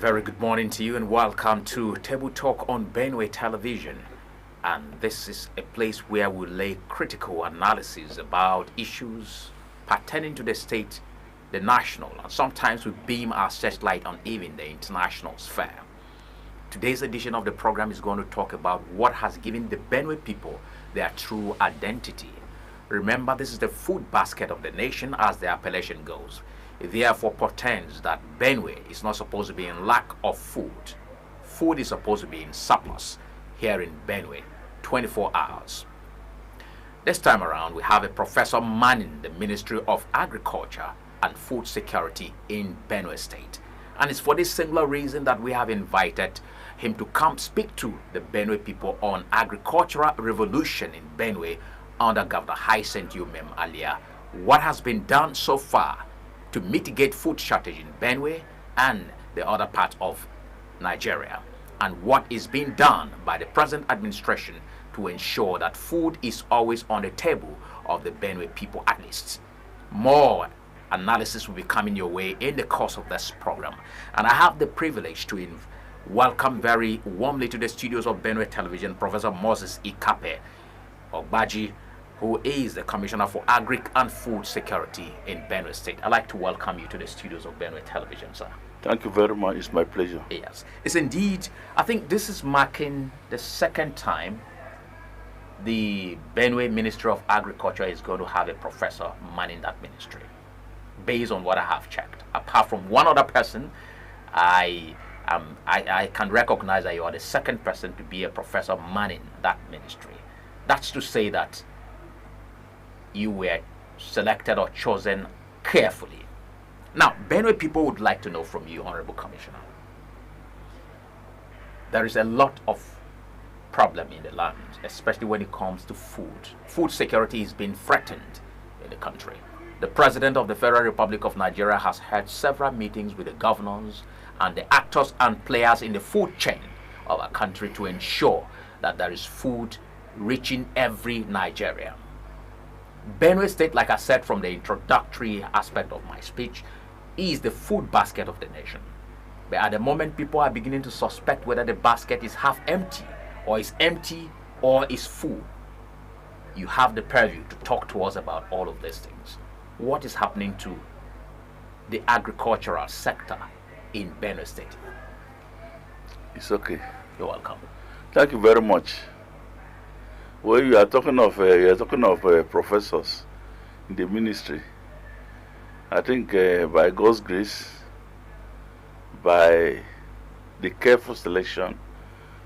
very good morning to you and welcome to Table Talk on Benue Television. And this is a place where we lay critical analysis about issues pertaining to the state, the national, and sometimes we beam our searchlight on even the international sphere. Today's edition of the program is going to talk about what has given the Benue people their true identity. Remember, this is the food basket of the nation as the appellation goes. It therefore portends that Benue is not supposed to be in lack of food. Food is supposed to be in surplus here in Benue, 24 hours. This time around, we have a professor manning the Ministry of Agriculture and Food Security in Benue State. And it's for this singular reason that we have invited him to come speak to the Benue people on agricultural revolution in Benue under Governor Hyacinth Umem Alia. What has been done so far to mitigate food shortage in Benue and the other part of Nigeria, and what is being done by the present administration to ensure that food is always on the table of the Benue people at least. More analysis will be coming your way in the course of this program, and I have the privilege to welcome very warmly to the studios of Benue Television Professor Moses Ikape Ogbaji, who is the Commissioner for Agric and Food Security in Benue State. I'd like to welcome you to the studios of Benue Television, sir. Thank you very much. It's my pleasure. Yes. It's indeed, I think this is marking the second time the Benue Ministry of Agriculture is going to have a professor manning that ministry, based on what I have checked. Apart from one other person, I can recognize that you are the second person to be a professor manning that ministry. That's to say that you were selected or chosen carefully. Now, Benue people would like to know from you, Honorable Commissioner. There is a lot of problem in the land, especially when it comes to food. Food security is being threatened in the country. The President of the Federal Republic of Nigeria has had several meetings with the governors and the actors and players in the food chain of our country to ensure that there is food reaching every Nigerian. Benue State, like I said from the introductory aspect of my speech, is the food basket of the nation. But at the moment, people are beginning to suspect whether the basket is half empty or is full. You have the purview to talk to us about all of these things. What is happening to the agricultural sector in Benue State? It's okay. You're welcome. Thank you very much. Well, you are talking of professors in the ministry. I think by God's grace, by the careful selection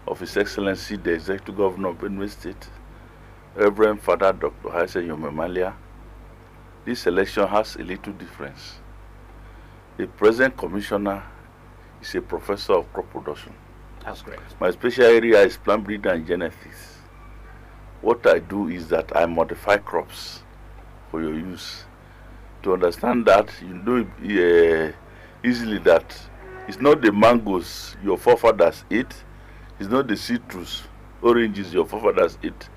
of His Excellency, the Executive Governor of Benue State, Reverend Father Dr. Hyacinth Umem Alia, this selection has a little difference. The present commissioner is a professor of crop production. That's great. My special area is plant breeding and genetics. What I do is that I modify crops for your use. To understand that, you know easily that it's not the mangoes your forefathers ate, it's not the citrus, oranges your forefathers ate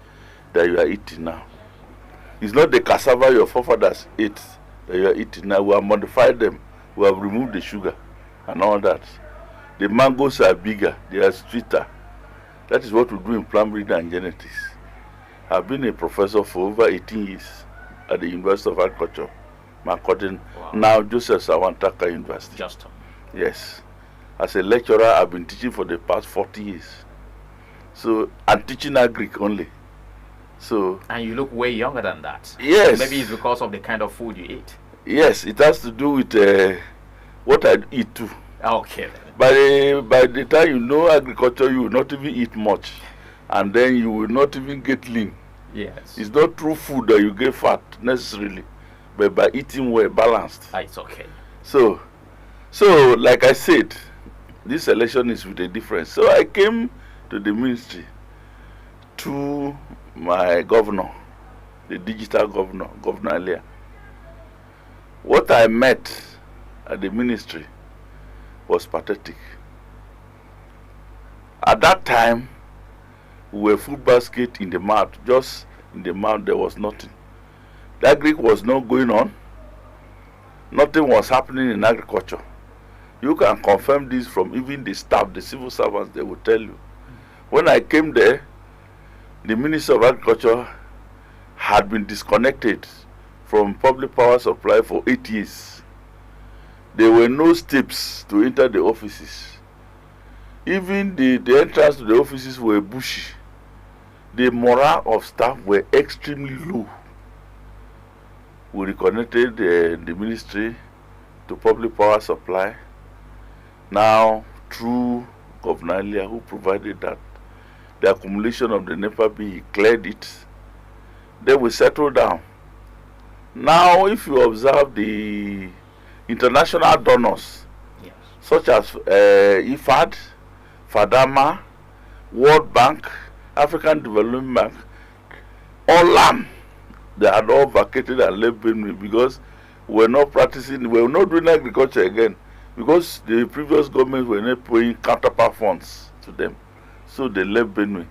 that you are eating now. It's not the cassava your forefathers ate that you are eating now. We have modified them. We have removed the sugar and all that. The mangoes are bigger, they are sweeter. That is what we do in plant breeding and genetics. I've been a professor for over 18 years at the University of Agriculture, Makodin, wow. Now Joseph Sawantaka University. Yes. As a lecturer, I've been teaching for the past 40 years. So, I'm teaching Agric only. So. And you look way younger than that. Yes. Maybe it's because of the kind of food you eat. Yes, it has to do with what I eat too. Okay. By the time you know agriculture, you will not even eat much. And then you will not even get lean. Yes. It's not through food that you get fat necessarily, but by eating well, balanced. It's okay. So like I said, this election is with a difference. So I came to the ministry to my governor, the digital governor, Governor Alia. What I met at the ministry was pathetic. At that time, we were food basket in the mouth. Just in the mouth, there was nothing. The agric was not going on. Nothing was happening in agriculture. You can confirm this from even the staff, the civil servants, they will tell you. When I came there, the Minister of Agriculture had been disconnected from public power supply for 8 years. There were no steps to enter the offices. Even the entrance to the offices were bushy. The morale of staff were extremely low. We reconnected the ministry to public power supply. Now, through Governor Alia, who provided that, the accumulation of the NEPA bill, he cleared it. Then we settled down. Now, if you observe the international donors, Yes. such as IFAD, FADAMA, World Bank, African Development Bank, OLAM, they had all vacated and left Benue because we were not doing agriculture again, because the previous government were not paying counterpart funds to them. So they left Benue.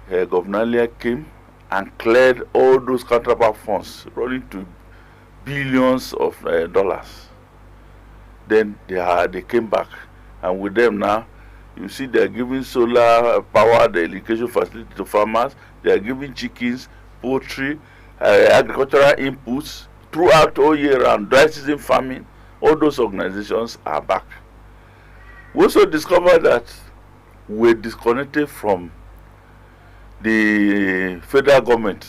Governor Alia came and cleared all those counterpart funds, running to billions of dollars. Then they came back, and with them now, you see they are giving solar power, the irrigation facility to farmers. They are giving chickens, poultry, agricultural inputs throughout all year round, dry season farming. All those organizations are back. We also discovered that we're disconnected from the federal government.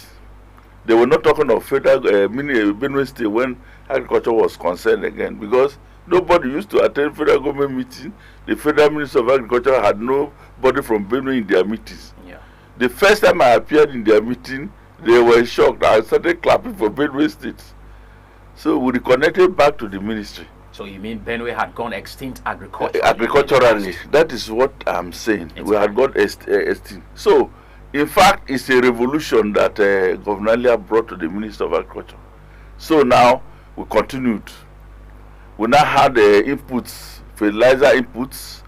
They were not talking of federal Benue State when agriculture was concerned again, because nobody used to attend federal government meeting. The federal minister of agriculture had nobody from Benue in their meetings. Yeah. The first time I appeared in their meeting, they were shocked. I started clapping for Benue State. So we reconnected back to the ministry. So you mean Benue had gone extinct agriculturally? Agriculturally, that is what I'm saying. We had got extinct. So, in fact, it's a revolution that Governor Alia brought to the Minister of Agriculture. So now we continued. We now had inputs, fertilizer inputs,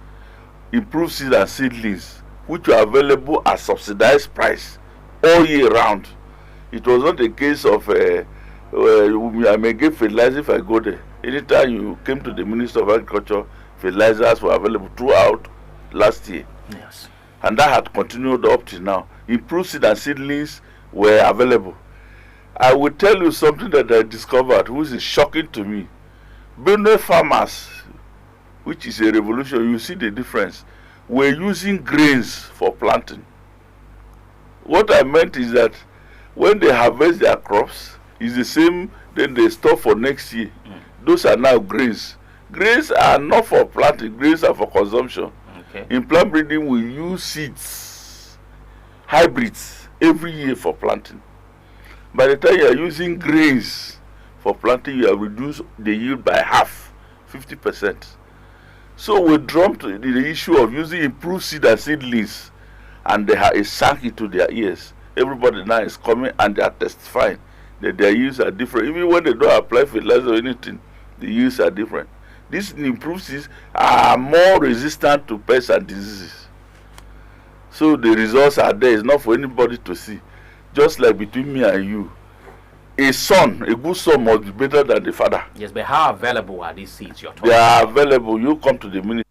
improved seeds and seedlings, which were available at subsidized price all year round. It was not a case of I may get fertilizer if I go there. Anytime you came to the Minister of Agriculture, fertilizers were available throughout last year. Yes. And that had continued up to now. Improved seed and seedlings were available. I will tell you something that I discovered, which is shocking to me. Benue farmers, which is a revolution, you see the difference, were using grains for planting. What I meant is that when they harvest their crops, it's the same, then they store for next year. Those are now grains. Grains are not for planting, grains are for consumption. Okay. In plant breeding, we use seeds, hybrids, every year for planting. By the time you are using grains for planting, you have reduced the yield by half, 50%. So we dropped the issue of using improved seed and seedlings, and it sank into their ears. Everybody now is coming and they are testifying that their yields are different. Even when they don't apply fertilizer or anything, the yields are different. These improved seeds are more resistant to pests and diseases. So the results are there. It's not for anybody to see. Just like between me and you, a son, a good son must be better than the father. Yes, but how available are these seeds you're talking They are about? available. You come to the ministry.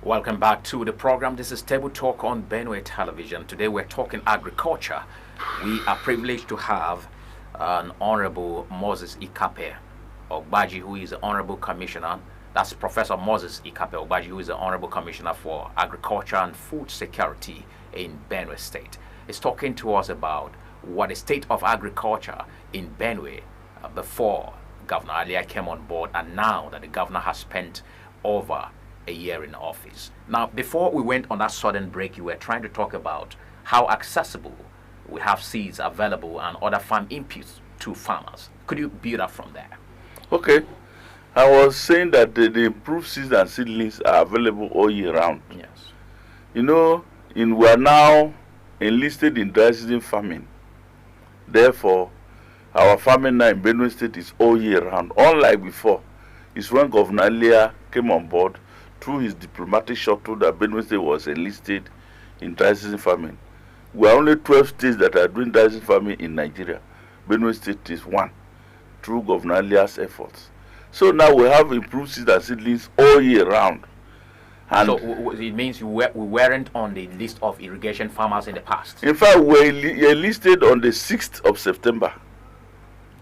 Welcome back to the program. This is Table Talk on Benue Television. Today we're talking agriculture. We are privileged to have an Honorable Moses Ikape Ogbaji, who is the Honorable Commissioner. That's Professor Moses Ikape Ogbaji, who is the Honorable Commissioner for Agriculture and Food Security in Benue State. He's talking to us about what the state of agriculture in Benue before Governor Alia came on board, and now that the governor has spent over a year in office. Now, before we went on that sudden break, you were trying to talk about how accessible we have seeds available and other farm inputs to farmers. Could you build up from there? Okay. I was saying that the improved seeds and seedlings are available all year round. Yes. You know, we are now enlisted in dry season farming. Therefore, our farming now in Benue State is all year round. Unlike before, it's when Governor Alia came on board through his diplomatic shuttle that Benue State was enlisted in dry season farming. We are only 12 states that are doing dry season farming in Nigeria. Benue State is one through Governor Alia's efforts. So now we have improved seeds and seedlings all year round. And so it means we weren't on the list of irrigation farmers in the past. In fact, we enlisted on the 6th of September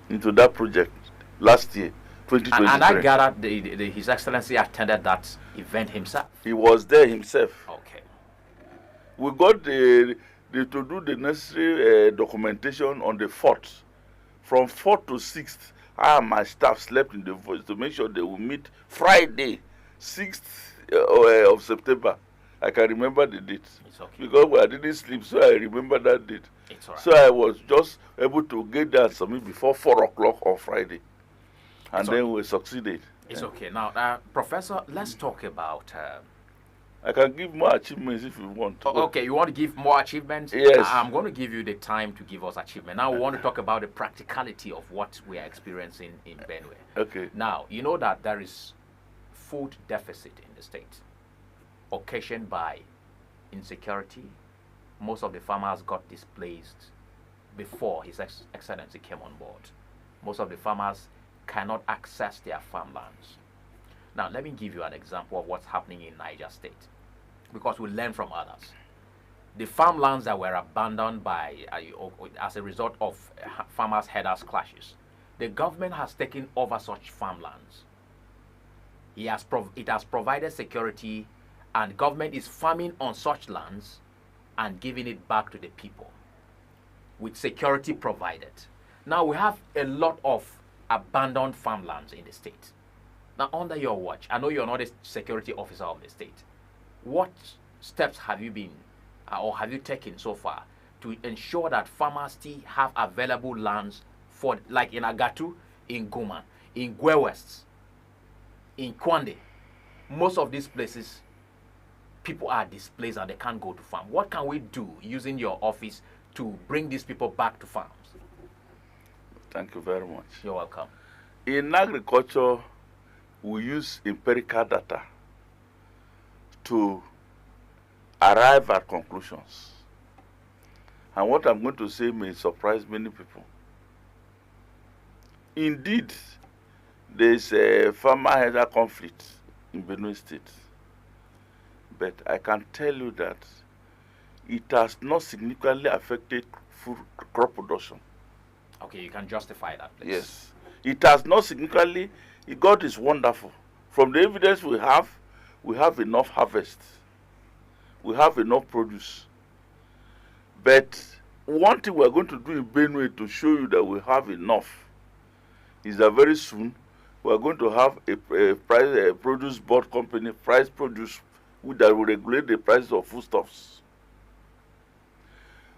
into that project last year, 2023. And I gathered His Excellency attended that event himself. He was there himself. Okay. We got to do the necessary documentation on the 4th. From 4th to 6th, I and my staff slept in the voice to make sure they will meet Friday, 6th of September. I can remember the date. It's okay. Because I didn't sleep, so I remember that date. It's all right. So I was just able to get there and submit before 4 o'clock on Friday. And It's then okay. we succeeded. It's okay. Now, Professor, let's talk about... I can give more achievements if you want. Okay, you want to give more achievements? Yes. I'm going to give you the time to give us achievement. Now, we want to talk about the practicality of what we are experiencing in Benue. Okay. Now, you know that there is food deficit in the state, occasioned by insecurity. Most of the farmers got displaced before His Excellency came on board. Most of the farmers cannot access their farmlands. Now, let me give you an example of what's happening in Niger State, because we learn from others. The farmlands that were abandoned by as a result of farmers' headers clashes, the government has taken over such farmlands. It has provided security, and government is farming on such lands and giving it back to the people with security provided. Now we have a lot of abandoned farmlands in the state. Now, under your watch, I know you're not a security officer of the state. What steps have you been or have you taken so far to ensure that farmers still have available lands for, like in Agatu, in Guma, in Gwe West, in Kwande? Most of these places, people are displaced and they can't go to farm. What can we do using your office to bring these people back to farms? Thank you very much. You're welcome. In agriculture, we use empirical data to arrive at conclusions. And what I'm going to say may surprise many people. Indeed, there is a farmer-header conflict in Benue State. But I can tell you that it has not significantly affected food crop production. Okay, you can justify that, please. Yes. It has not significantly. God is wonderful. From the evidence we have enough harvest. We have enough produce. But one thing we're going to do in Benue to show you that we have enough is that very soon we're going to have a produce board company, price produce, that will regulate the price of foodstuffs.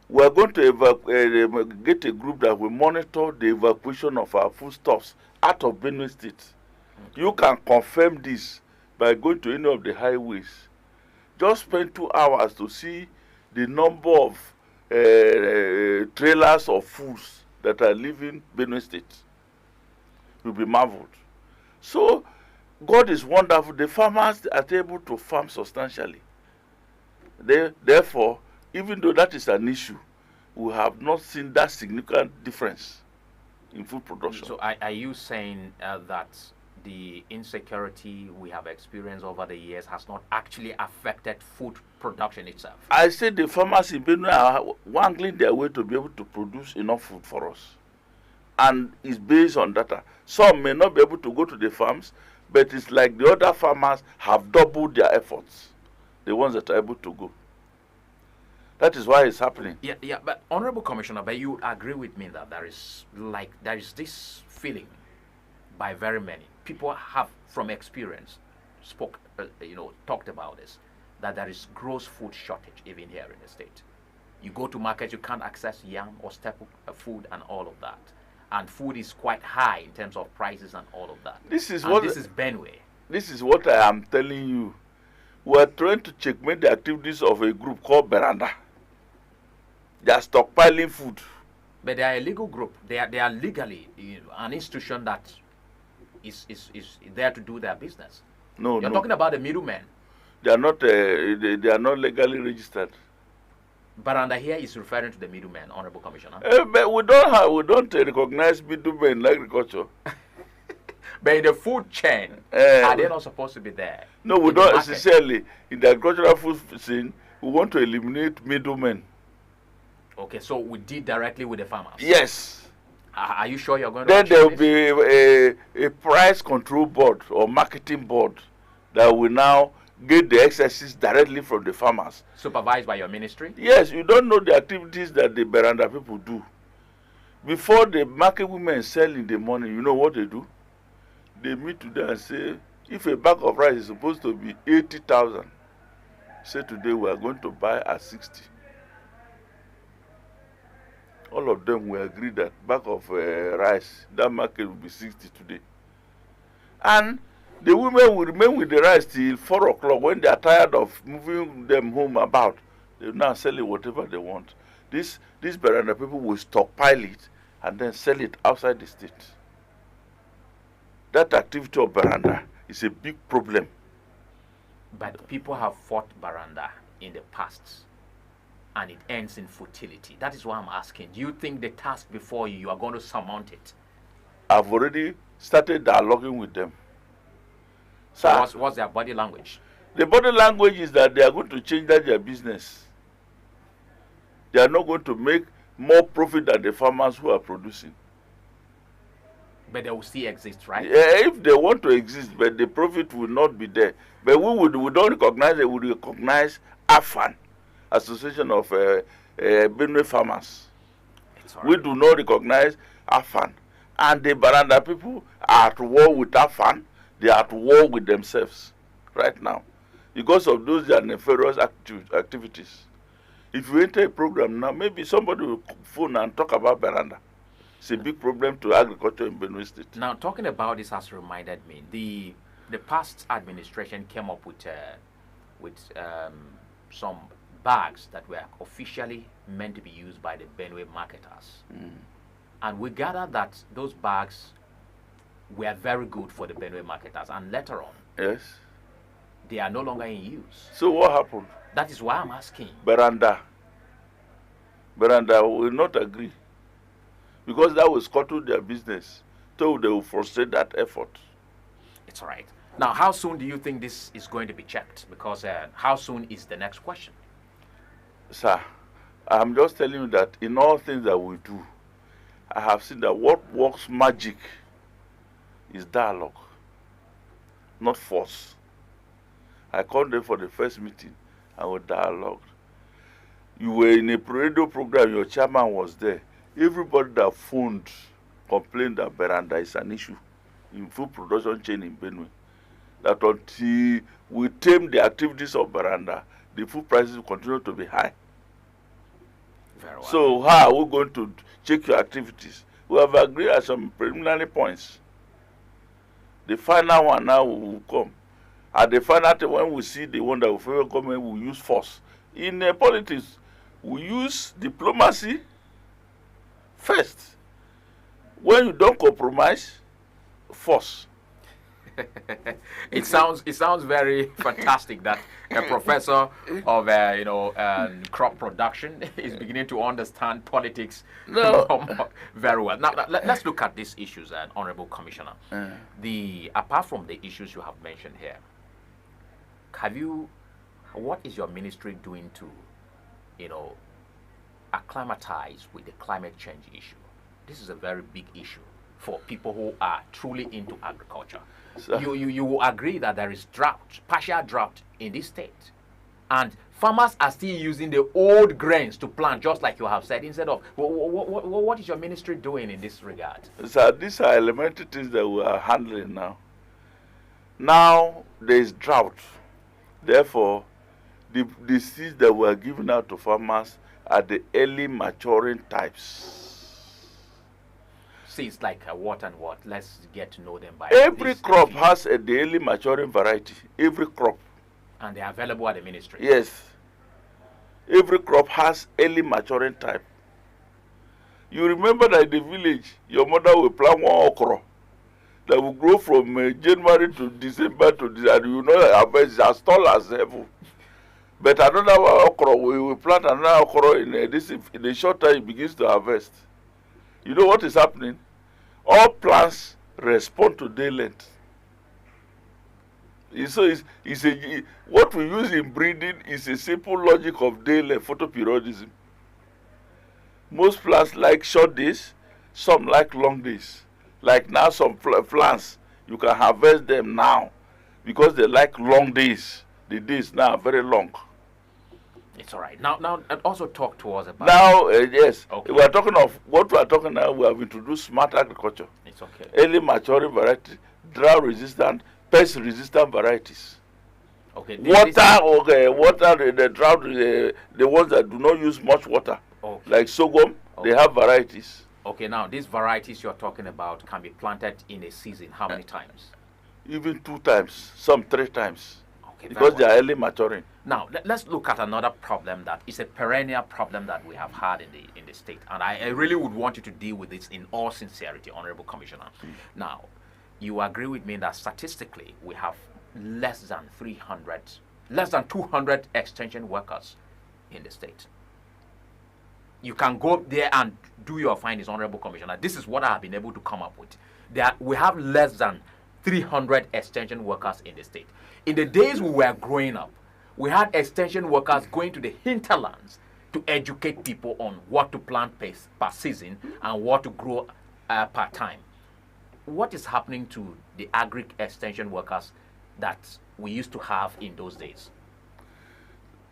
We are going to get a group that will monitor the evacuation of our foodstuffs out of Benue State. Okay. You can confirm this by going to any of the highways. Just spend 2 hours to see the number of trailers of foods that are leaving Benue State. You'll be marveled. So, God is wonderful. The farmers are able to farm substantially. Therefore, even though that is an issue, we have not seen that significant difference in food production. So are you saying that the insecurity we have experienced over the years has not actually affected food production itself? I say the farmers in Benue are wangling their way to be able to produce enough food for us. And it's based on data. Some may not be able to go to the farms, but it's like the other farmers have doubled their efforts, the ones that are able to go. That is why it's happening. Yeah, but Honorable Commissioner, but you agree with me that there is this feeling by very many people have from experience talked about this, that there is gross food shortage even here in the state. You go to market, you can't access yam or staple food and all of that. And food is quite high in terms of prices and all of that. This is Benue. This is what I am telling you. We are trying to checkmate the activities of a group called Beranda. They are stockpiling food. But they are a legal group. They are legally an institution that is there to do their business. No, You're talking about the middlemen. They are not. They are not legally registered. Baranda here is referring to the middlemen, Honorable Commissioner. But we don't recognize middlemen in agriculture. But in the food chain, are they not supposed to be there? No, we don't. Essentially, in the agricultural food scene, we want to eliminate middlemen. Okay, so we deal directly with the farmers. Yes. Are you sure you're going to? Then there will be a price control board or marketing board that will now get the excesses directly from the farmers. Supervised by your ministry? Yes, you don't know the activities that the Beranda people do. Before the market women sell in the morning, you know what they do? They meet today and say, if a bag of rice is supposed to be 80,000, say today we are going to buy at 60. All of them will agree that bag of rice, that market will be 60 today. And the women will remain with the rice till 4 o'clock when they are tired of moving them home about. They will now sell it whatever they want. These Beranda people will stockpile it and then sell it outside the state. That activity of Beranda is a big problem. But people have fought Beranda in the past, and it ends in futility. That is why I'm asking. Do you think the task before you are going to surmount it? I've already started dialoguing with them. So what's their body language? The body language is that they are going to change their business. They are not going to make more profit than the farmers who are producing. But they will still exist, right? Yeah, if they want to exist, but the profit will not be there. But we don't recognize it. We recognize AFAN, Association of Benue Farmers. We do not recognize AFAN. And the Baranda people are at war with AFAN. They are at war with themselves right now because of those nefarious activities. If you enter a program now, maybe somebody will phone and talk about Beranda. It's a big problem to agriculture in Benue State. Now, talking about this has reminded me, the past administration came up with some bags that were officially meant to be used by the Benue marketers. And we gathered that those bags were very good for the Benue marketers, and later on, yes, they are no longer in use. So what happened? That is why I'm asking. Beranda will not agree because that will scuttle their business, so they will frustrate that effort. It's all right. Now, how soon do you think this is going to be checked? Because how soon is the next question? Sir, I'm just telling you that in all things that we do, I have seen that what works magic is dialogue, not force. I called them for the first meeting and we dialogued. You were in a radio program, your chairman was there. Everybody that phoned complained that Beranda is an issue in food production chain in Benue. That until we tame the activities of Beranda, the food prices will continue to be high. Very well. So how are we going to check your activities? We have agreed on some preliminary points. The final one now will come. At the final time, when we see the one that will favor government, we use force. In politics, we use diplomacy first. When you don't compromise, force. It sounds very fantastic that a professor of crop production is beginning to understand politics No. very well. Now let's look at these issues, Honorable Commissioner. Uh, The apart from the issues you have mentioned here, have you? What is your ministry doing to, you know, acclimatize with the climate change issue? This is a very big issue for people who are truly into agriculture. So- You will agree that there is drought, partial drought in this state. And farmers are still using the old grains to plant, just like you have said, instead of what is your ministry doing in this regard? So these are elementary things that we are handling now. Now there is drought. Therefore, the seeds that we are giving out to farmers are the early maturing types. Seeds like what and what? Let's get to know them by Every this crop few. has a daily maturing variety. Every crop. And they are available at the ministry. Yes. Every crop has early maturing type. You remember that in the village, your mother will plant one okra that will grow from January to December to December. You know, harvest as tall as heaven. But another okra, we will plant another okra in a short time, it begins to harvest. You know what is happening? All plants respond to day length. So what we use in breeding is a simple logic of day length, photoperiodism. Most plants like short days, some like long days. Like now some plants, you can harvest them now because they like long days. The days now are very long. It's all right. Now, also talk to us about. Now, yes, Okay. we are talking of what we are talking now. We have introduced smart agriculture, It's okay. early maturing variety, drought resistant, pest resistant varieties. Okay. Water, the drought, the ones that do not use much water, Okay. like sorghum, they have varieties. Okay. Now, these varieties you're talking about can be planted in a season. How many times? Even 2 times, some 3 times, Okay. because very they well. are early maturing. Now, let's look at another problem that is a perennial problem that we have had in the state, and I really would want you to deal with this in all sincerity, Honorable Commissioner. Now, you agree with me that statistically we have less than 200 extension workers in the state. You can go there and do your findings, Honorable Commissioner. This is what I have been able to come up with. We have less than 300 extension workers in the state. In the days we were growing up, we had extension workers going to the hinterlands to educate people on what to plant per season and what to grow per time. What is happening to the agri extension workers that we used to have in those days?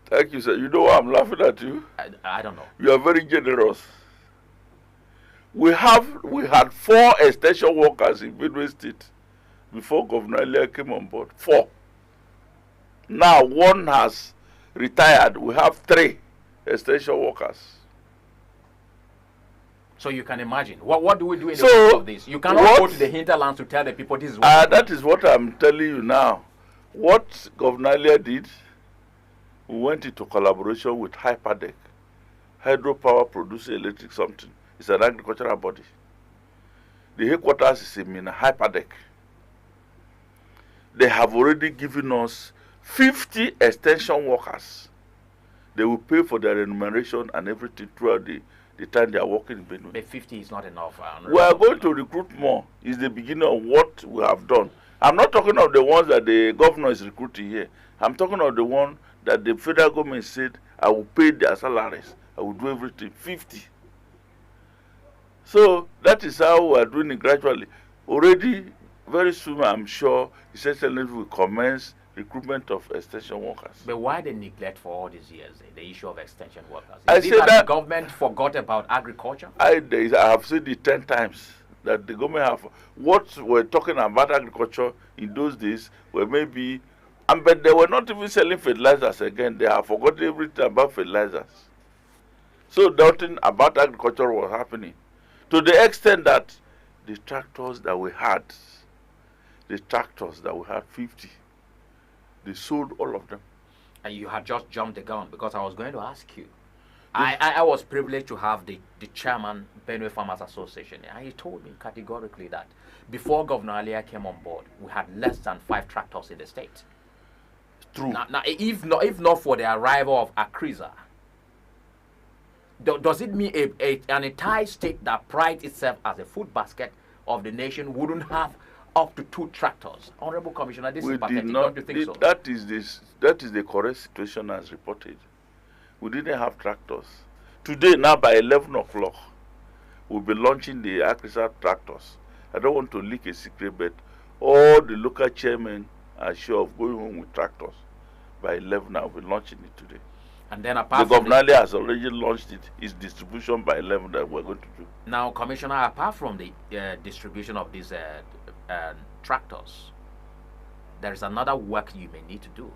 Thank you, sir. You know why I'm laughing at you? I don't know. You are very generous. We had 4 extension workers in Benue State before Governor Elia came on board. 4. Now 1 has retired. We have 3 extension workers. So you can imagine. What do we do in the So, midst of this? You cannot go to the hinterlands to tell the people this is what. That is what I'm telling you now. What Governor Elia did, we went into collaboration with Hyperdeck, Hydropower Producer Electric something. It's an agricultural body. The headquarters is in Mina, Hyperdeck. They have already given us 50 extension workers. They will pay for their remuneration and everything throughout the time they are working in Benue. But 50 is not enough. We are going to recruit more. It's the beginning of what we have done. I'm not talking of the ones that the governor is recruiting here. I'm talking of the one that the federal government said, I will pay their salaries. I will do everything. 50. So that is how we are doing it gradually. Already, very soon, I'm sure, His Excellency will commence recruitment of extension workers. But why the neglect for all these years, the issue of extension workers? I Is it said that that- the government forgot about agriculture? I have said it 10 times that the government have what we're talking about agriculture in those days were maybe, but they were not even selling fertilizers again. They have forgotten everything about fertilizers. So nothing about agriculture was happening, to the extent that the tractors that we had 50, they sold all of them. And you had just jumped the gun because I was going to ask you. I was privileged to have the chairman, Benue Farmers Association, and he told me categorically that before Governor Alia came on board, we had less than 5 tractors in the state. True. Now if not for the arrival of Akriza, does it mean an entire state that prides itself as a food basket of the nation wouldn't have up to 2 tractors? Honorable Commissioner, this is pathetic. Don't you think so? That is the correct situation as reported. We didn't have tractors. Today, now by 11 o'clock, we'll be launching the Akriza tractors. I don't want to leak a secret, but all the local chairmen are sure of going home with tractors. By 11, I'll be launching it today. And then The apart from governor has already launched it. It's distribution by 11 that we're going to do. now, Commissioner, apart from the distribution of these tractors, there is another work you may need to do,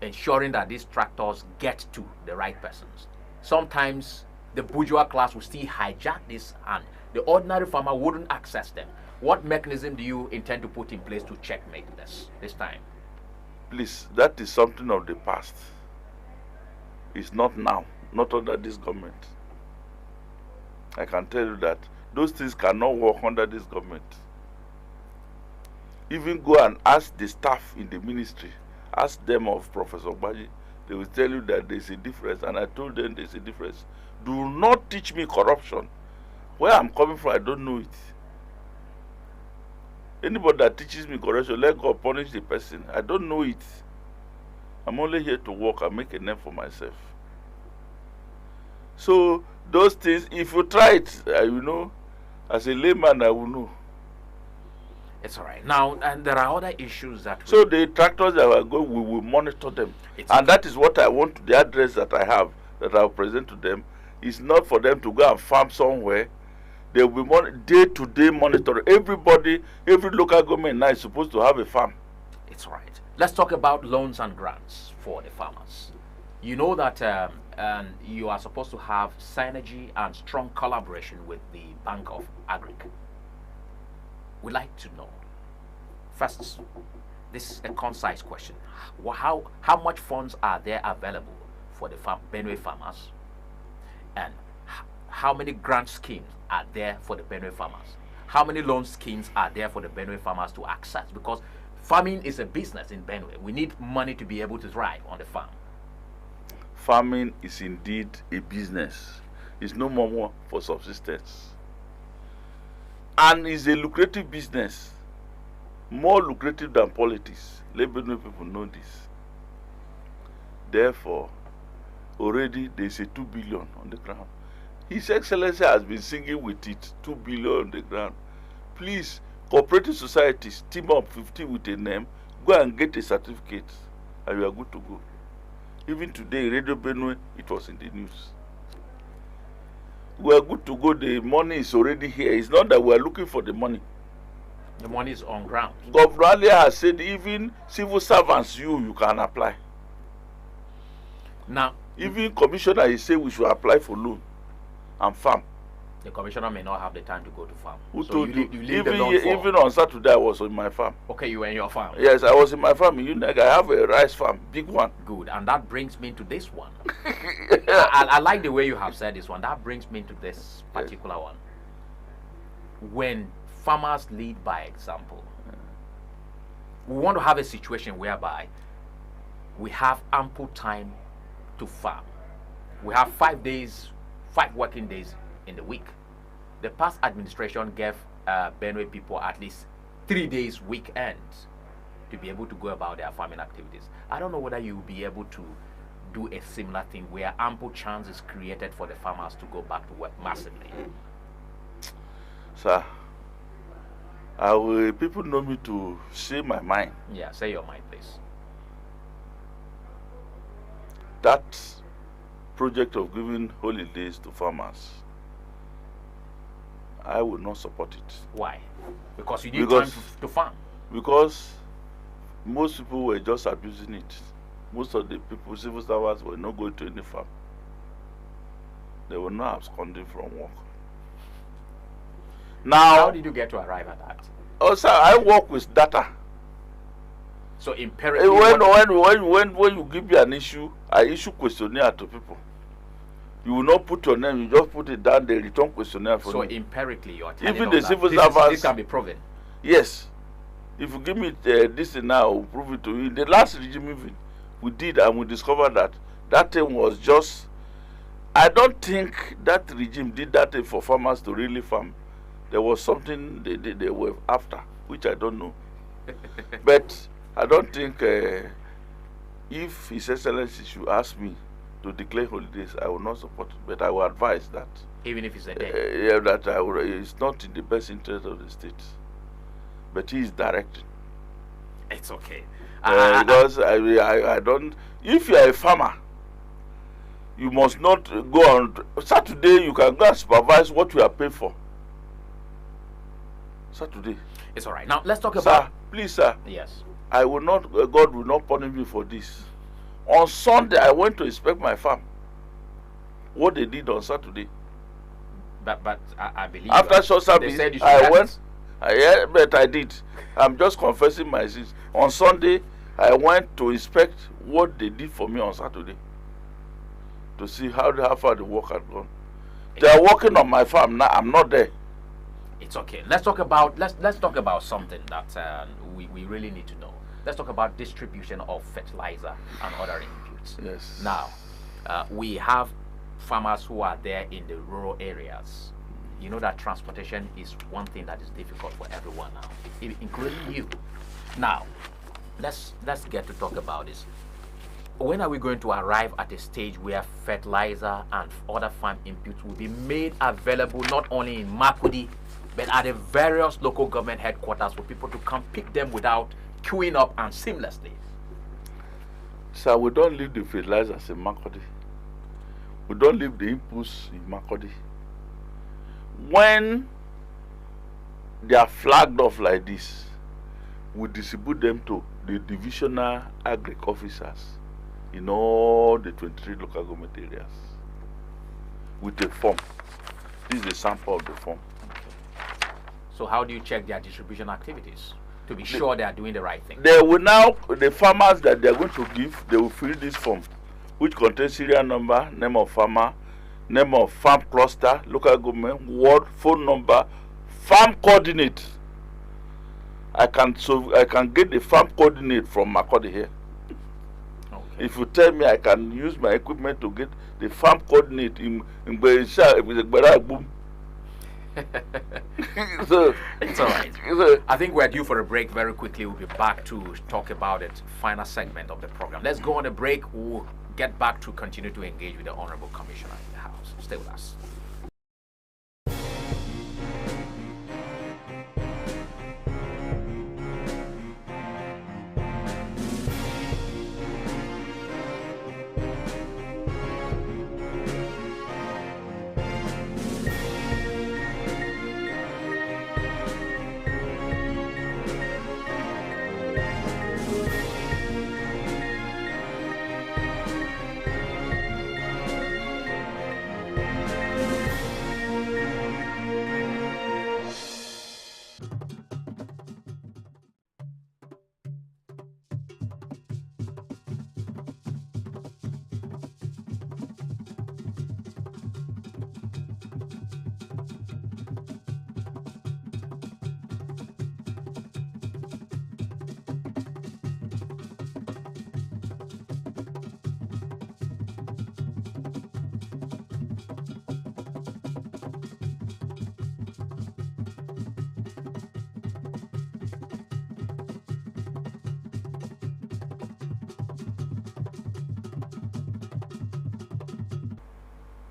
ensuring that these tractors get to the right persons. Sometimes the bourgeois class will still hijack this and the ordinary farmer wouldn't access them. What mechanism do you intend to put in place to checkmate this time? Please, that is something of the past. It's not now, not under this government. I can tell you that those things cannot work under this government. Even go and ask the staff in the ministry, ask them of Professor Baji, they will tell you that there's a difference, and I told them there's a difference. Do not teach me corruption. Where I'm coming from, I don't know it. Anybody that teaches me corruption, let God punish the person. I don't know it. I'm only here to work and make a name for myself. So those things, if you try it, as a layman, I will know. It's all right. Now, and there are other issues that... So the tractors that are going, we will monitor them. And that is what I want, the address that I have, that I'll present to them, is not for them to go and farm somewhere. They will be day-to-day monitoring. Everybody, every local government now is supposed to have a farm. It's all right. Let's talk about loans and grants for the farmers. You know that you are supposed to have synergy and strong collaboration with the Bank of Agric. We'd like to know, first, this is a concise question. How much funds are there available for the Benue farmers? And how many grant schemes are there for the Benue farmers? How many loan schemes are there for the Benue farmers to access? Because farming is a business in Benue. We need money to be able to thrive on the farm. Farming is indeed a business. It's no more for subsistence. And it's a lucrative business. More lucrative than politics. Let Benue people know this. Therefore, already there's a 2 billion on the ground. His Excellency has been singing with it, 2 billion on the ground. Please, cooperative societies, team up 50 with a name, go and get a certificate, and you are good to go. Even today, Radio Benue, it was in the news. We are good to go. The money is already here. It's not that we are looking for the money. The money is on ground. Governor Alia has said even civil servants, you can apply. Now, even commissioner, he said we should apply for loan and farm. The commissioner may not have the time to go to farm. Who so told you? Even on Saturday, I was on my farm. Okay, you were in your farm. Yes, I was in my farm in Uneg. I have a rice farm, big one. Good, and that brings me to this one. I like the way you have said this one. That brings me to this particular one. When farmers lead by example, we want to have a situation whereby we have ample time to farm. We have 5 working days in the week. The past administration gave Benue people at least 3 days weekends to be able to go about their farming activities. I don't know whether you will be able to do a similar thing where ample chance is created for the farmers to go back to work massively. Sir, people know me to say my mind. Yeah, say your mind, please. That project of giving holidays to farmers, I will not support it. Why? Because you need time to farm. Because most people were just abusing it. Most of the people, civil servants, were not going to any farm. They were not absconding from work. Now, how did you get to arrive at that? Also, I work with data. So imperatively, when you give me an issue, I issue questionnaire to people. You will not put your name, you just put it down, they return questionnaire for So you. empirically, you are telling Even us the that civil this servants, can be proven. yes. If you give me this thing now, I will prove it to you. In the last regime even, we did, and we discovered that that thing was just, I don't think that regime did that thing for farmers to really farm. There was something they were after, which I don't know. But I don't think if His Excellency should ask me to declare holidays, I will not support it. But I will advise that, Even if it's a day. yeah, that it's not in the best interest of the state. But he is directing. It's okay. Because I don't. If you are a farmer, you must not go on Saturday. You can go and supervise what you are paid for. Saturday. It's all right. Now let's talk Sir, about. please, sir. Yes. I will not. God will not punish me for this. On Sunday, I went to inspect my farm. What they did on Saturday. But I believe After short service, I went. Yeah, but I did. I'm just confessing my sins. On Sunday, I went to inspect what they did for me on Saturday, to see how far the work had gone. They are working on my farm now. I'm not there. It's okay. Let's talk about something that we really need to know. Let's talk about distribution of fertilizer and other inputs. Yes. Now, we have farmers who are there in the rural areas. You know that transportation is one thing that is difficult for everyone now, including you. Now, let's get to talk about this. When are we going to arrive at a stage where fertilizer and other farm inputs will be made available not only in Makudi, but at the various local government headquarters for people to come pick them without queuing up and seamlessly? Sir, we don't leave the fertilizers in Makodi. We don't leave the inputs in Makodi. When they are flagged off like this, we distribute them to the divisional agric officers in all the 23 local government areas with a form. This is a sample of the form. So how do you check their distribution activities to be sure they are doing the right thing? They will now, the farmers that they are going to give, they will fill this form, which contains serial number, name of farmer, name of farm cluster, local government, ward, phone number, farm coordinate. I can get the farm coordinate from Makodi here. Okay. If you tell me, I can use my equipment to get the farm coordinate in Berisha. So it's all right. I think we're due for a break very quickly. We'll be back to talk about it. Final segment of the program. Let's go on a break. We'll get back to continue to engage with the Honorable Commissioner in the House. Stay with us.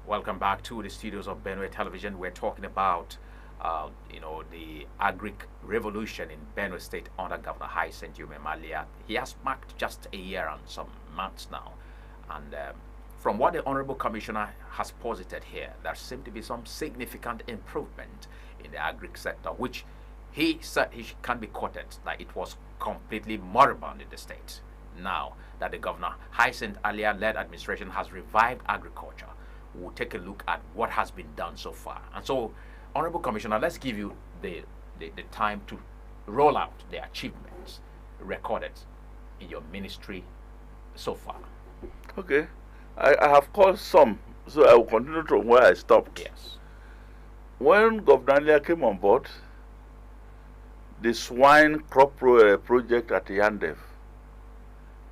Welcome back to the studios of Benue Television. We're talking about, the agric revolution in Benue State under Governor Hyacinth Malia. He has marked just a year and some months now. And from what the Honorable Commissioner has posited here, there seems to be some significant improvement in the agric sector, which he said he can be quoted that it was completely moribund in the state. Now that the Governor Hyacinth led administration has revived agriculture, we'll take a look at what has been done so far. And so, Honorable Commissioner, let's give you the time to roll out the achievements recorded in your ministry so far. Okay. I have called some, so I will continue from where I stopped. Yes. When Governor Alia came on board, the swine crop project at Yandev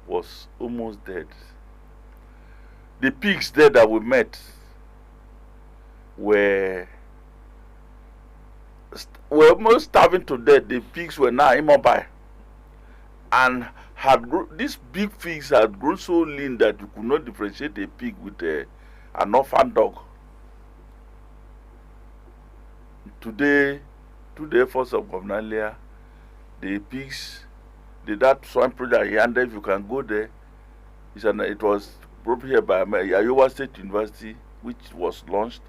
was almost dead. The pigs there that we met were almost starving to death. The pigs were now immobile, and these big pigs had grown so lean that you could not differentiate a pig with an orphan dog. Today, to the efforts of Governor Alia, the pigs, that swine project Yanda, if you can go there, it was brought here by Iowa State University, which was launched.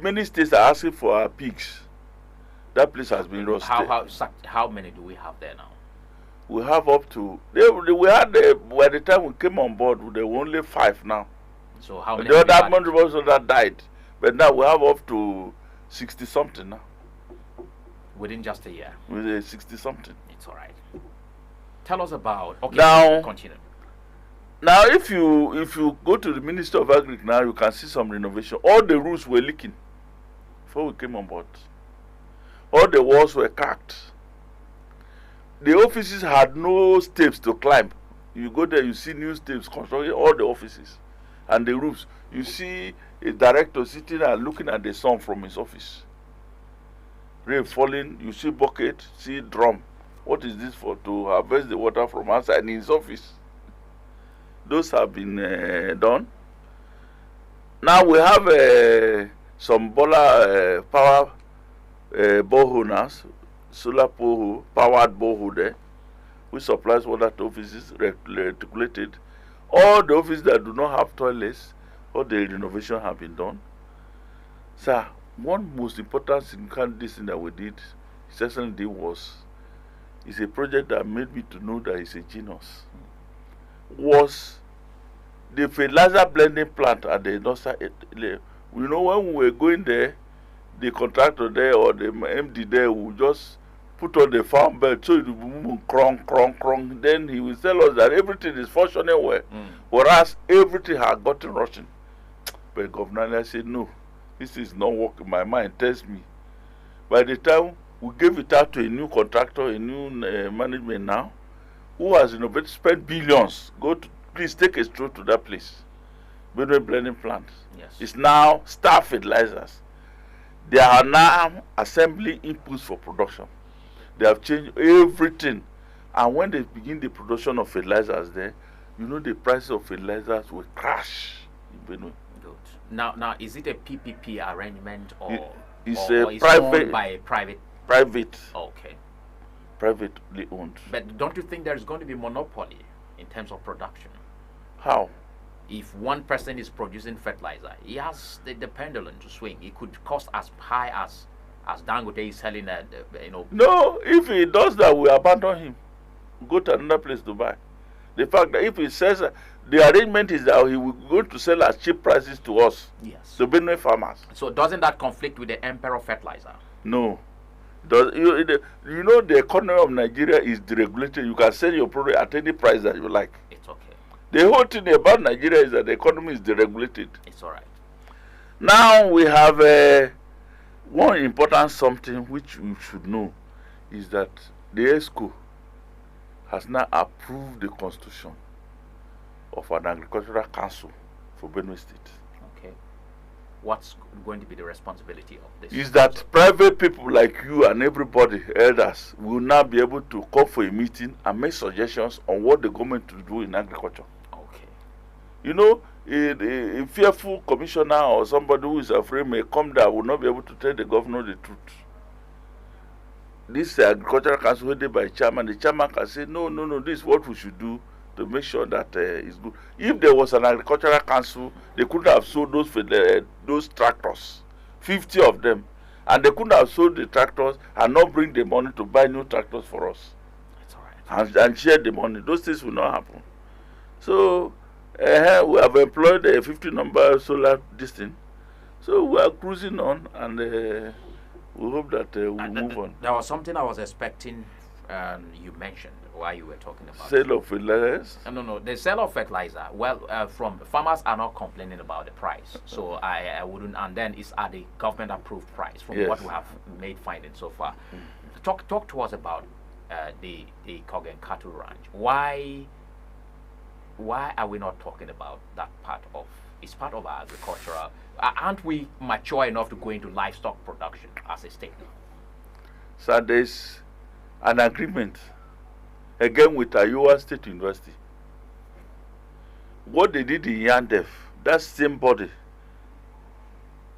Many states are asking for our pigs. That place has been lost. How many do we have there now? We have up to we had by the time we came on board, there were only 5 now. So how many? The other members that died, but now we have up to 60 something now. Within just a year. With 60 something. It's all right. Tell us about. Okay. Now, continue. Now, if you go to the Ministry of Agriculture now, you can see some renovation. All the roofs were leaking before we came on board. All the walls were cracked. The offices had no steps to climb. You go there, you see new steps constructing all the offices and the roofs. You see a director sitting and looking at the sun from his office. Rain falling, you see bucket, see drum. What is this for? To harvest the water from outside in his office. Those have been done. Now we have some power borehole now, solar borehole, powered borehole there, which supplies water to offices reticulated. All the offices that do not have toilets, all the renovation have been done. Sir, one most important thing that we did, His Excellency, is a project that made me to know that he's a genius. Was the fertilizer blending plant at the industrial. You know, when we were going there, the contractor there or the MD there would just put on the farm belt so it would move crong. Then he will tell us that everything is functioning well, whereas everything had gotten rushing. But Governor Alia said, no, this is not working. My mind tells me. By the time we gave it out to a new contractor, a new management now, who has innovated, spent billions. Please take a stroll to that place. Benue blending plant. Yes. It's now star fertilizers. They are now assembling inputs for production. They have changed everything. And when they begin the production of fertilizers there, you know the price of fertilizers will crash in Benue. Good. Now, is it a PPP arrangement or it's owned by a private? Private. Okay. Privately owned. But don't you think there's going to be monopoly in terms of production? How? If one person is producing fertilizer, he has the pendulum to swing. It could cost as high as Dangote is selling No, if he does that, we abandon him. Go to another place to buy. The fact that if he says the arrangement is that he will go to sell at cheap prices to us. Yes. To Benue farmers. So doesn't that conflict with the emperor fertilizer? No. You know the economy of Nigeria is deregulated. You can sell your product at any price that you like. It's okay. The whole thing about Nigeria is that the economy is deregulated. It's all right. Now we have one important something which we should know is that the ESCO has now approved the constitution of an agricultural council for Benue State. Okay. What's going to be the responsibility of this? Is that private people like you and everybody, elders, will now be able to come for a meeting and make suggestions on what the government will do in agriculture. Okay. You know, a fearful commissioner or somebody who is afraid may come there will not be able to tell the governor the truth. This agricultural council headed by chairman, the chairman can say, no, this is what we should do to make sure that it's good. If there was an agricultural council, they could have sold those tractors, 50 of them, and they couldn't have sold the tractors and not bring the money to buy new tractors for us. That's all right. And share the money. Those things will not happen. So we have employed a 50 number solar distance. So we are cruising on, and we hope that we'll move on. There was something I was expecting you mentioned Why you were talking about Sale of fertilizers? no, the sale of fertilizer. Well, from farmers are not complaining about the price, so I wouldn't. And then it's at the government approved price from Yes. what we have made findings so far. Talk to us about the Kogen cattle ranch. Why are we not talking about that part of? It's part of our agricultural. Aren't we mature enough to go into livestock production as a state? So there's an agreement again with Iowa State University. What they did in Yandef, that same body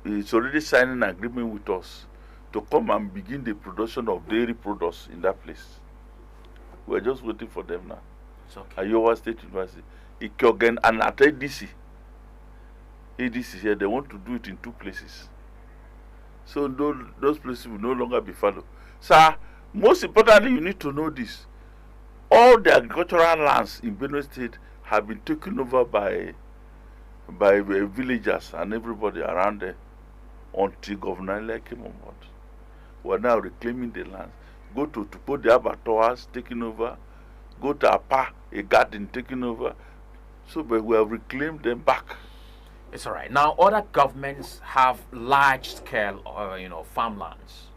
is already signing an agreement with us to come and begin the production of dairy products in that place. We're just waiting for them now. It's okay. Iowa State University, Ikogen and at ADC. ADC here, they want to do it in 2 places. So those places will no longer be followed. Sir, most importantly, you need to know this. All the agricultural lands in Benue State have been taken over by villagers and everybody around there until Governor Ile came on board. We are now reclaiming the lands. Go to the abattoirs taken over. Go to Apa, a garden taken over. So but we have reclaimed them back. It's all right. Now, other governments have large-scale, farmlands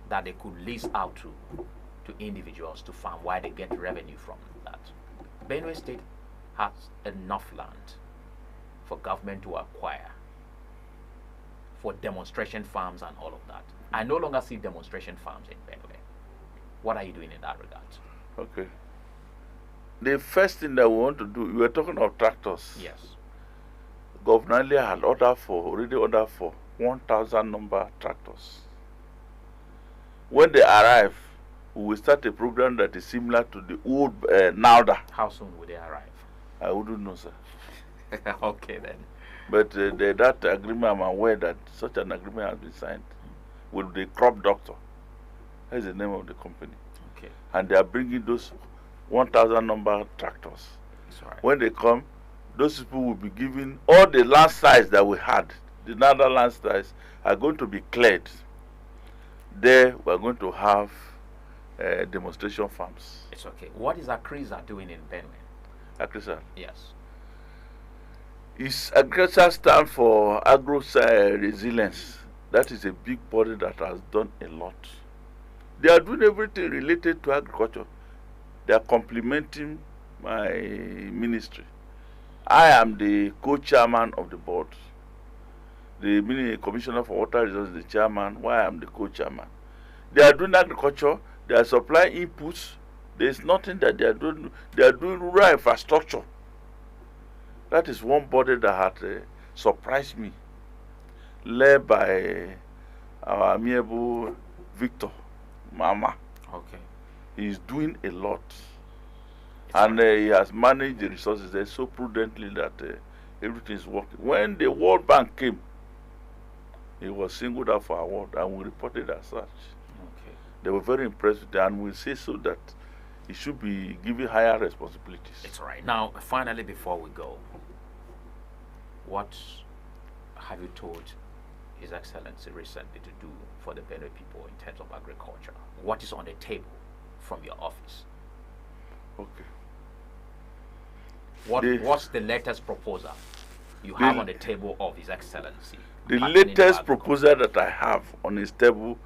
that they could lease out to individuals to farm while they get revenue from that. Benue State has enough land for government to acquire for demonstration farms and all of that. I no longer see demonstration farms in Benue. What are you doing in that regard? Okay. The first thing that we want to do, we were talking of tractors. Yes. Governor Ile had already ordered for 1,000 number tractors. When they arrive, we will start a program that is similar to the old NAUDA. How soon will they arrive? I wouldn't know, sir. Okay, then. But that agreement, I'm aware that such an agreement has been signed with the crop doctor. That's the name of the company. Okay. And they are bringing those 1,000 number tractors. That's all right. When they come, those people will be given all the land size that we had. The NAUDA land size are going to be cleared. There, we are going to have demonstration farms. It's okay. What is Akrisa doing in Benue? Akrisa. Yes. Akrisa stands for agro resilience. That is a big body that has done a lot. They are doing everything related to agriculture. They are complementing my ministry. I am the co-chairman of the board. The commissioner for water resources is the chairman, while I am the co-chairman. They are doing agriculture, they are supplying inputs. There is nothing that they are doing. They are doing rural infrastructure. That is one body that had surprised me, led by our amiable Victor Mama. Okay. He is doing a lot. And he has managed the resources there so prudently that everything is working. When the World Bank came, he was singled out for award and we reported as such. Okay. They were very impressed with that and we say so that he should be given higher responsibilities. It's all right. Now, finally, before we go, what have you told His Excellency recently to do for the Benue people in terms of agriculture? What is on the table from your office? Okay. What's the latest proposal you have on the table of His Excellency? The latest proposal that I have on his table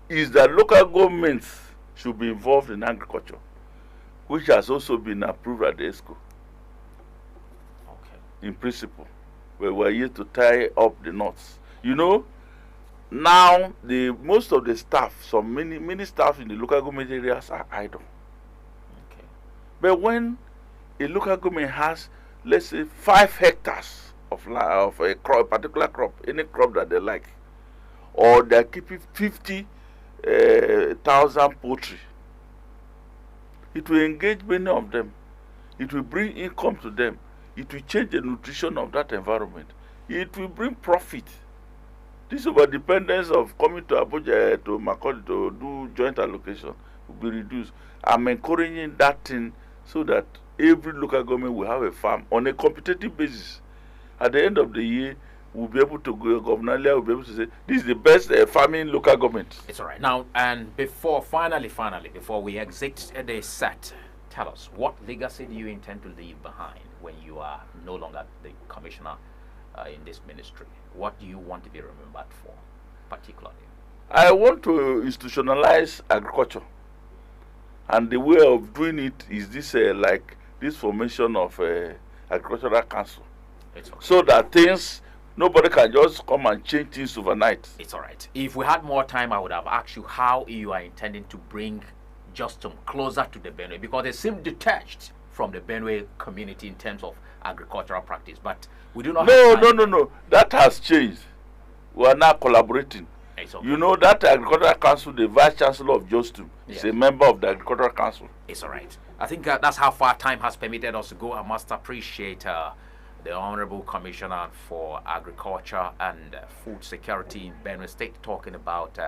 is that local governments should be involved in agriculture, which has also been approved at the ESCO. Okay. In principle, where we are here to tie up the knots. You know, now most of the staff, many staff in the local government areas are idle. Okay. But when a local government has, let's say, 5 hectares of a crop, a particular crop, any crop that they like, or they are keeping 50,000 poultry, it will engage many of them. It will bring income to them. It will change the nutrition of that environment. It will bring profit. This overdependence of coming to Abuja, to Makurdi to do joint allocation will be reduced. I'm encouraging that thing so that every local government will have a farm on a competitive basis. At the end of the year, we'll be able to go, Governor Lia will be able to say, this is the best farming local government. It's all right. Now, and before we exit the set, tell us, what legacy do you intend to leave behind when you are no longer the commissioner in this ministry? What do you want to be remembered for, particularly? I want to institutionalize agriculture, and the way of doing it is this, like this formation of agricultural council, It's okay. so that things, nobody can just come and change things overnight. It's all right. If we had more time, I would have asked you how you are intending to bring Justum closer to the Benue, because they seem detached from the Benue community in terms of agricultural practice. But we do not. No. That has changed. We are now collaborating. It's okay. You know that agricultural council, the vice chancellor of Justum, is a member of the agricultural council. It's all right. I think that's how far time has permitted us to go. I must appreciate the Honorable Commissioner for Agriculture and Food Security in Benue State talking about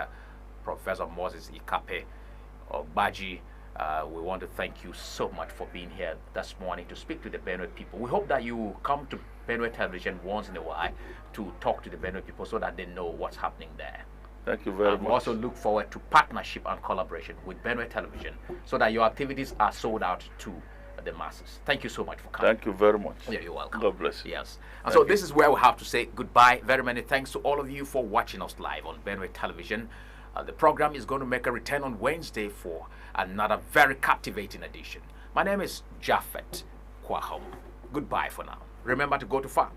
Professor Moses Ikape Ogbaji. We want to thank you so much for being here this morning to speak to the Benue people. We hope that you come to Benue Television once in a while to talk to the Benue people so that they know what's happening there. Thank you very much. We also look forward to partnership and collaboration with Benue Television so that your activities are sold out to the masses. Thank you so much for coming. Thank you very much. Yeah, you're welcome. God bless you. Yes. And so this is where we have to say goodbye. Very many thanks to all of you for watching us live on Benue Television. The program is going to make a return on Wednesday for another very captivating edition. My name is Japhet Kwahom. Goodbye for now. Remember to go to farm.